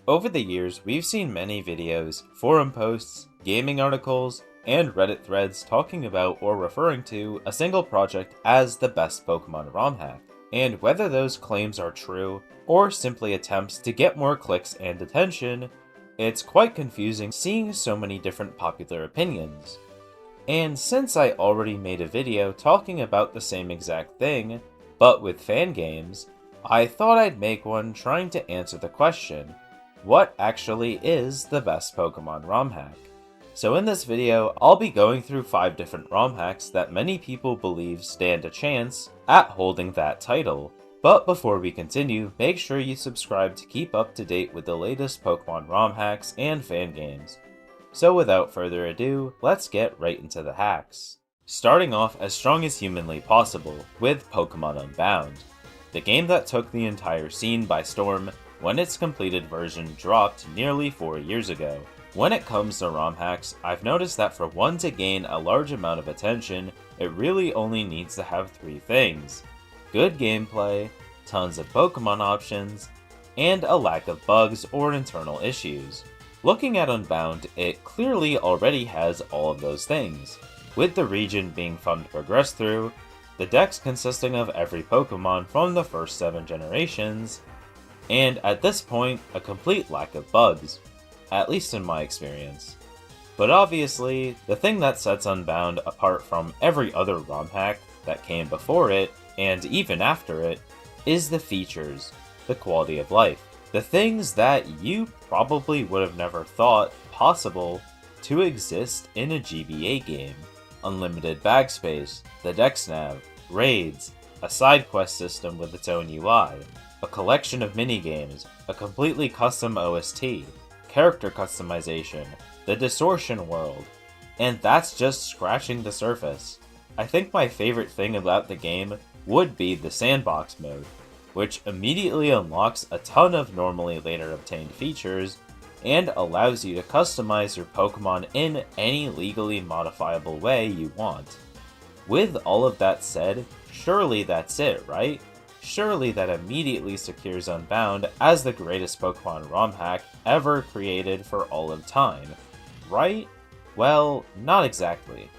Over the years, we've seen many videos, forum posts, gaming articles, and Reddit threads talking about or referring to a single project as the best Pokemon ROM hack. And whether those claims are true, or simply attempts to get more clicks and attention, it's quite confusing seeing so many different popular opinions. And since I already made a video talking about the same exact thing, but with fan games, I thought I'd make one trying to answer the question, what actually is the best Pokemon ROM hack? So in this video, I'll be going through 5 different ROM hacks that many people believe stand a chance at holding that title. But before we continue, make sure you subscribe to keep up to date with the latest Pokemon ROM hacks and fan games. So without further ado, let's get right into the hacks. Starting off as strong as humanly possible with Pokemon Unbound, the game that took the entire scene by storm when its completed version dropped nearly 4 years ago. When it comes to ROM hacks, I've noticed that for one to gain a large amount of attention, it really only needs to have 3 things: good gameplay, tons of Pokemon options, and a lack of bugs or internal issues. Looking at Unbound, it clearly already has all of those things, with the region being fun to progress through, the dex consisting of every Pokemon from the first 7 generations, and at this point, a complete lack of bugs, at least in my experience. But obviously, the thing that sets Unbound apart from every other ROM hack that came before it, and even after it, is the features, the quality of life. The things that you probably would have never thought possible to exist in a GBA game. Unlimited bag space, the dex nav, raids, a side quest system with its own UI, a collection of minigames, a completely custom OST, character customization, the distortion world, and that's just scratching the surface. I think my favorite thing about the game would be the sandbox mode, which immediately unlocks a ton of normally later obtained features and allows you to customize your Pokemon in any legally modifiable way you want. With all of that said, surely that's it, right? Surely that immediately secures Unbound as the greatest Pokemon ROM hack ever created for all of time, right? Well, not exactly,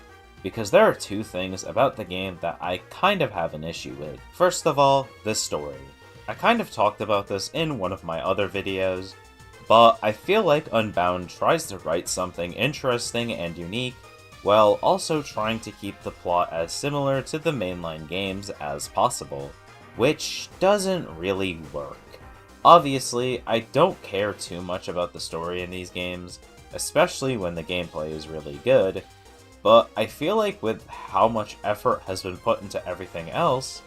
because there are 2 things about the game that I kind of have an issue with. First of all, the story. I kind of talked about this in one of my other videos, but I feel like Unbound tries to write something interesting and unique, while also trying to keep the plot as similar to the mainline games as possible, which doesn't really work. Obviously, I don't care too much about the story in these games, especially when the gameplay is really good, but I feel like with how much effort has been put into everything else,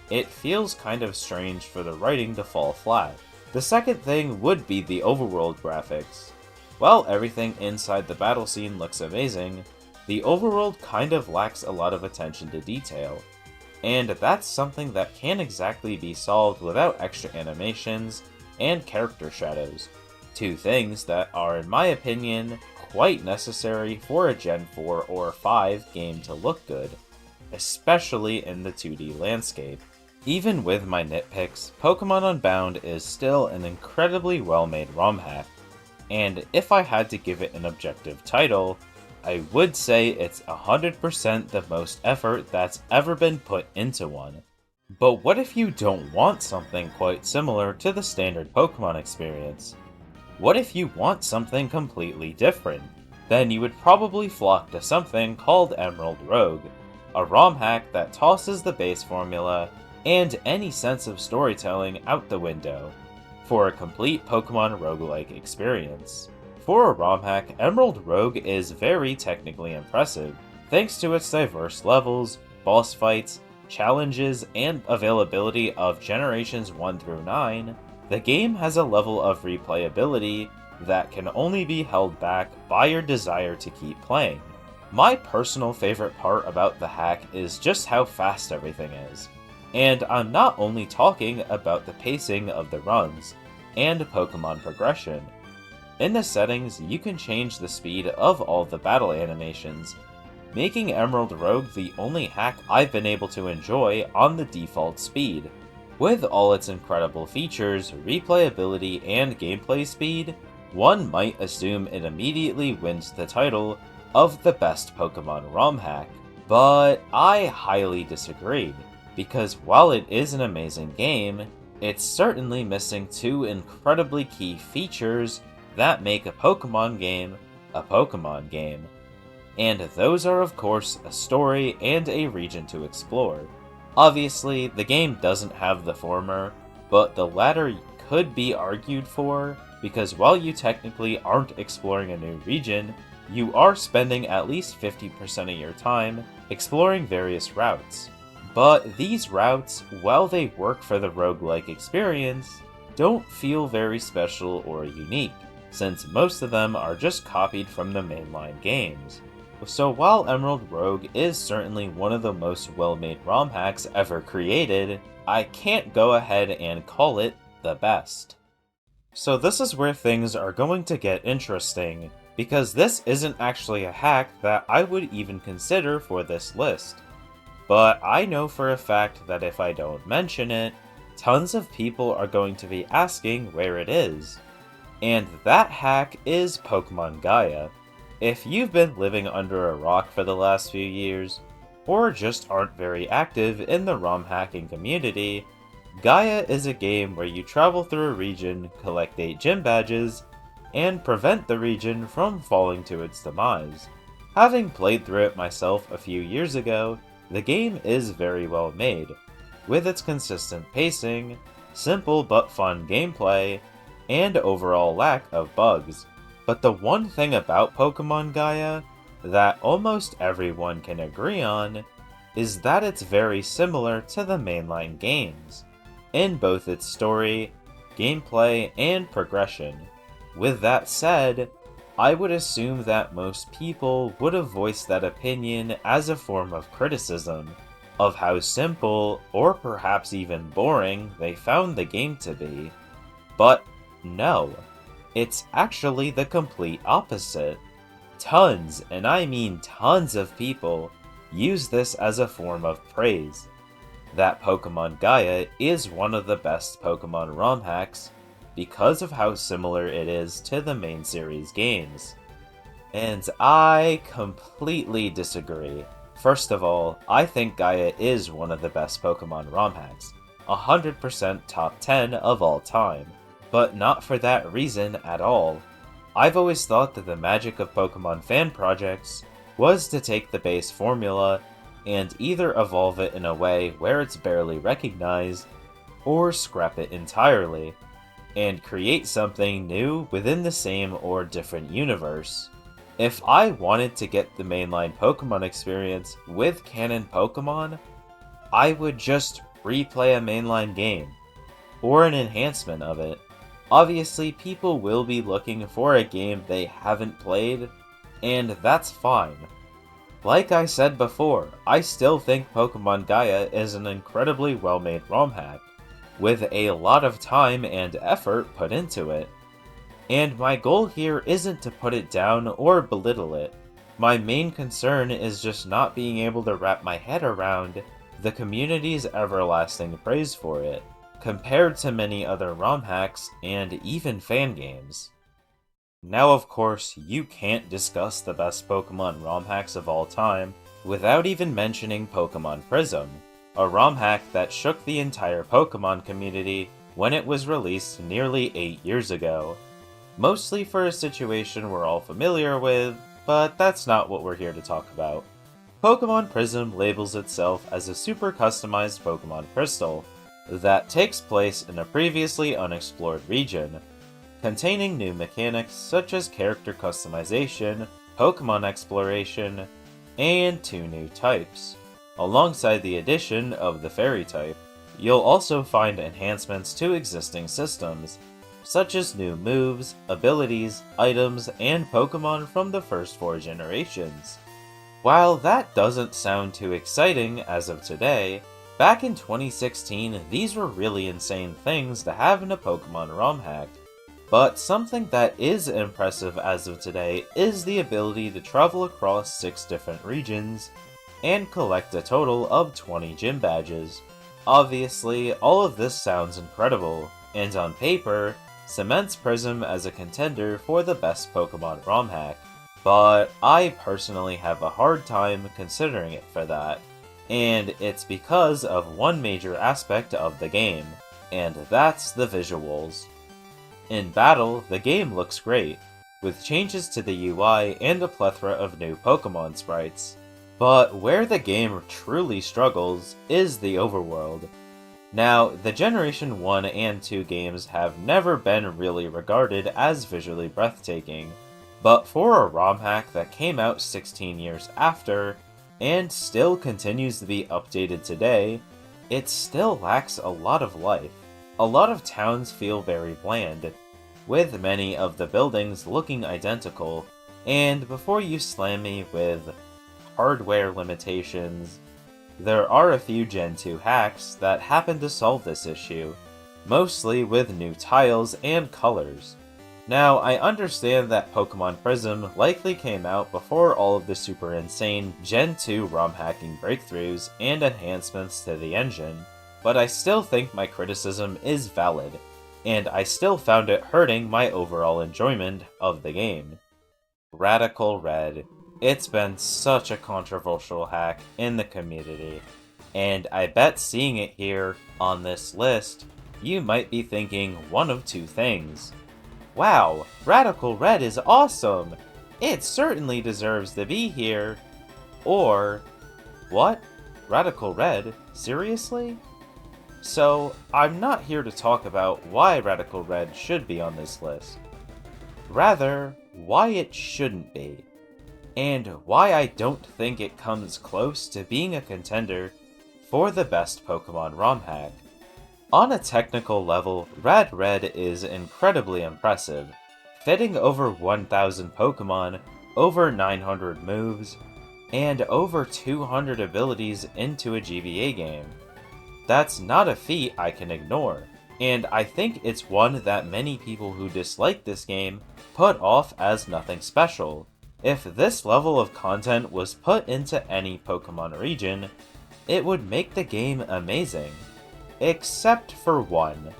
it feels kind of strange for the writing to fall flat. The second thing would be the overworld graphics. While everything inside the battle scene looks amazing, the overworld kind of lacks a lot of attention to detail, and that's something that can't exactly be solved without extra animations and character shadows. 2 things that are, in my opinion, quite necessary for a Gen 4 or 5 game to look good, especially in the 2D landscape. Even with my nitpicks, Pokemon Unbound is still an incredibly well-made ROM hack, and if I had to give it an objective title, I would say it's 100% the most effort that's ever been put into one. But what if you don't want something quite similar to the standard Pokemon experience? What if you want something completely different? Then you would probably flock to something called Emerald Rogue, a ROM hack that tosses the base formula and any sense of storytelling out the window, for a complete Pokemon roguelike experience. For a ROM hack, Emerald Rogue is very technically impressive, thanks to its diverse levels, boss fights, challenges, and availability of generations 1 through 9. The game has a level of replayability that can only be held back by your desire to keep playing. My personal favorite part about the hack is just how fast everything is. And I'm not only talking about the pacing of the runs and Pokemon progression. In the settings, you can change the speed of all the battle animations, making Emerald Rogue the only hack I've been able to enjoy on the default speed. With all its incredible features, replayability, and gameplay speed, one might assume it immediately wins the title of the best Pokemon ROM hack. But I highly disagree, because while it is an amazing game, it's certainly missing two incredibly key features that make a Pokemon game a Pokemon game. And those are of course a story and a region to explore. Obviously, the game doesn't have the former, but the latter could be argued for, because while you technically aren't exploring a new region, you are spending at least 50% of your time exploring various routes. But these routes, while they work for the roguelike experience, don't feel very special or unique, since most of them are just copied from the mainline games. So while Emerald Rogue is certainly one of the most well-made ROM hacks ever created, I can't go ahead and call it the best. So this is where things are going to get interesting, because this isn't actually a hack that I would even consider for this list. But I know for a fact that if I don't mention it, tons of people are going to be asking where it is. And that hack is Pokemon Gaia. If you've been living under a rock for the last few years, or just aren't very active in the ROM hacking community, Gaia is a game where you travel through a region, collect 8 gym badges, and prevent the region from falling to its demise. Having played through it myself a few years ago, the game is very well made, with its consistent pacing, simple but fun gameplay, and overall lack of bugs. But the one thing about Pokemon Gaia that almost everyone can agree on is that it's very similar to the mainline games, in both its story, gameplay, and progression. With that said, I would assume that most people would have voiced that opinion as a form of criticism of how simple, or perhaps even boring, they found the game to be. But no. It's actually the complete opposite. Tons, and I mean tons of people, use this as a form of praise. That Pokemon Gaia is one of the best Pokemon ROM hacks because of how similar it is to the main series games. And I completely disagree. First of all, I think Gaia is one of the best Pokemon ROM hacks, 100% top 10 of all time. But not for that reason at all. I've always thought that the magic of Pokemon fan projects was to take the base formula and either evolve it in a way where it's barely recognized, or scrap it entirely, and create something new within the same or different universe. If I wanted to get the mainline Pokemon experience with canon Pokemon, I would just replay a mainline game, or an enhancement of it. Obviously, people will be looking for a game they haven't played, and that's fine. Like I said before, I still think Pokemon Gaia is an incredibly well-made ROM hack, with a lot of time and effort put into it. And my goal here isn't to put it down or belittle it. My main concern is just not being able to wrap my head around the community's everlasting praise for it, compared to many other ROM hacks and even fan games. Now of course, you can't discuss the best Pokemon ROM hacks of all time without even mentioning Pokemon Prism, a ROM hack that shook the entire Pokemon community when it was released nearly 8 years ago. Mostly for a situation we're all familiar with, but that's not what we're here to talk about. Pokemon Prism labels itself as a super customized Pokemon Crystal that takes place in a previously unexplored region, containing new mechanics such as character customization, Pokemon exploration, and 2 new types. Alongside the addition of the Fairy type, you'll also find enhancements to existing systems, such as new moves, abilities, items, and Pokemon from the first 4 generations. While that doesn't sound too exciting as of today, back in 2016, these were really insane things to have in a Pokemon ROM hack. But something that is impressive as of today is the ability to travel across 6 different regions and collect a total of 20 gym badges. Obviously, all of this sounds incredible, and on paper, cements Prism as a contender for the best Pokemon ROM hack, but I personally have a hard time considering it for that, and it's because of one major aspect of the game, and that's the visuals. In battle, the game looks great, with changes to the UI and a plethora of new Pokemon sprites. But where the game truly struggles is the overworld. Now, the Generation 1 and 2 games have never been really regarded as visually breathtaking, but for a ROM hack that came out 16 years after, and still continues to be updated today, it still lacks a lot of life. A lot of towns feel very bland, with many of the buildings looking identical, and before you slam me with hardware limitations, there are a few Gen 2 hacks that happen to solve this issue, mostly with new tiles and colors. Now, I understand that Pokemon Prism likely came out before all of the super insane Gen 2 ROM hacking breakthroughs and enhancements to the engine, but I still think my criticism is valid, and I still found it hurting my overall enjoyment of the game. Radical Red. It's been such a controversial hack in the community, and I bet seeing it here on this list, you might be thinking one of two things. Wow, Radical Red is awesome! It certainly deserves to be here. Or, what? Radical Red? Seriously? So, I'm not here to talk about why Radical Red should be on this list. Rather, why it shouldn't be. And why I don't think it comes close to being a contender for the best Pokemon ROM hack. On a technical level, Rad Red is incredibly impressive, fitting over 1,000 Pokemon, over 900 moves, and over 200 abilities into a GBA game. That's not a feat I can ignore, and I think it's one that many people who dislike this game put off as nothing special. If this level of content was put into any Pokemon region, it would make the game amazing. Except for one.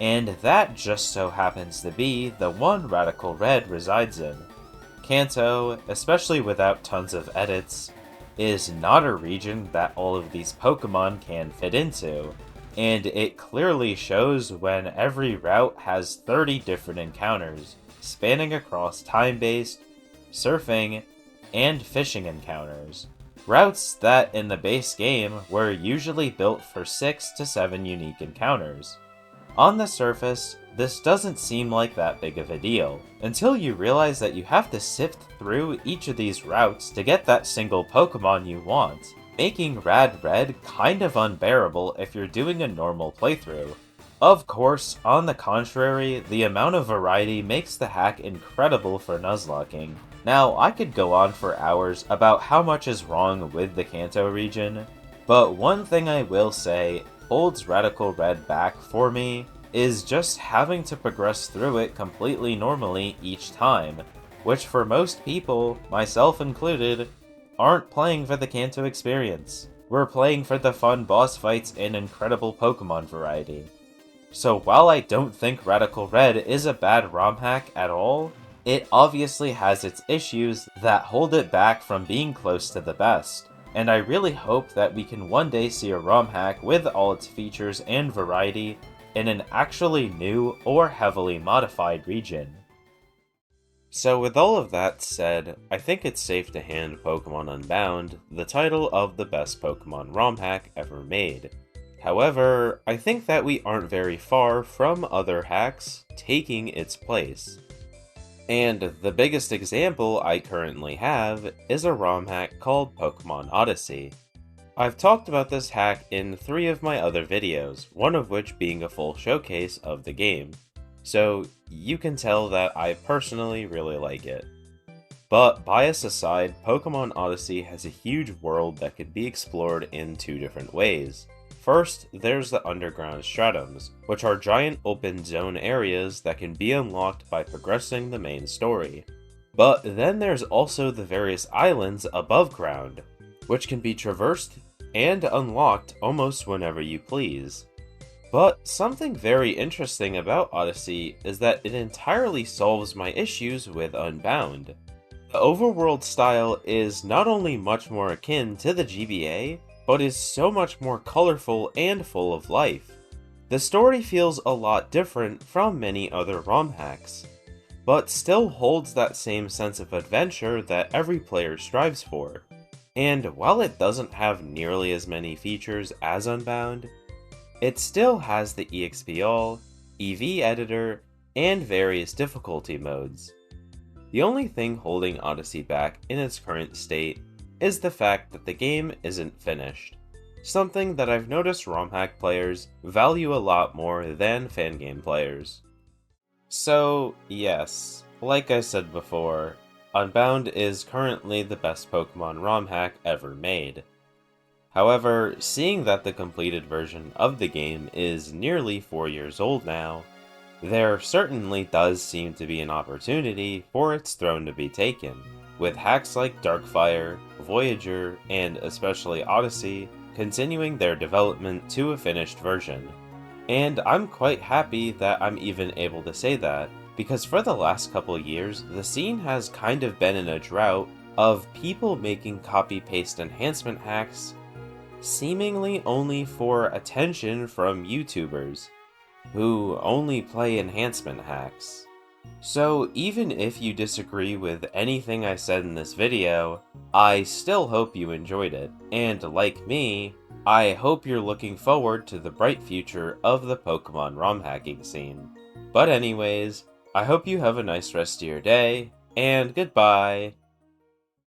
And that just so happens to be the one Radical Red resides in. Kanto, especially without tons of edits, is not a region that all of these Pokemon can fit into, and it clearly shows when every route has 30 different encounters, spanning across time-based, surfing, and fishing encounters. Routes that in the base game were usually built for 6 to 7 unique encounters. On the surface, this doesn't seem like that big of a deal, until you realize that you have to sift through each of these routes to get that single Pokemon you want, making Rad Red kind of unbearable if you're doing a normal playthrough. Of course, on the contrary, the amount of variety makes the hack incredible for Nuzlocking. Now, I could go on for hours about how much is wrong with the Kanto region, but one thing I will say holds Radical Red back for me is just having to progress through it completely normally each time, which for most people, myself included, aren't playing for the Kanto experience. We're playing for the fun boss fights and incredible Pokemon variety. So while I don't think Radical Red is a bad ROM hack at all, it obviously has its issues that hold it back from being close to the best, and I really hope that we can one day see a ROM hack with all its features and variety in an actually new or heavily modified region. So with all of that said, I think it's safe to hand Pokemon Unbound the title of the best Pokemon ROM hack ever made. However, I think that we aren't very far from other hacks taking its place. And the biggest example I currently have is a ROM hack called Pokemon Odyssey. I've talked about this hack in 3 of my other videos, one of which being a full showcase of the game, so you can tell that I personally really like it. But bias aside, Pokemon Odyssey has a huge world that could be explored in 2 different ways. First, there's the underground stratums, which are giant open zone areas that can be unlocked by progressing the main story. But then there's also the various islands above ground, which can be traversed and unlocked almost whenever you please. But something very interesting about Odyssey is that it entirely solves my issues with Unbound. The overworld style is not only much more akin to the GBA, but is so much more colorful and full of life. The story feels a lot different from many other ROM hacks, but still holds that same sense of adventure that every player strives for. And while it doesn't have nearly as many features as Unbound, it still has the EXP All, EV Editor, and various difficulty modes. The only thing holding Odyssey back in its current state is the fact that the game isn't finished, something that I've noticed ROM hack players value a lot more than fangame players. So, yes, like I said before, Unbound is currently the best Pokemon ROM hack ever made. However, seeing that the completed version of the game is nearly 4 years old now, there certainly does seem to be an opportunity for its throne to be taken, with hacks like Darkfire, Voyager, and especially Odyssey continuing their development to a finished version. And I'm quite happy that I'm even able to say that, because for the last couple years, the scene has kind of been in a drought of people making copy-paste enhancement hacks, seemingly only for attention from YouTubers, who only play enhancement hacks. So even if you disagree with anything I said in this video, I still hope you enjoyed it, and like me, I hope you're looking forward to the bright future of the Pokemon ROM hacking scene. But anyways, I hope you have a nice rest of your day, and goodbye!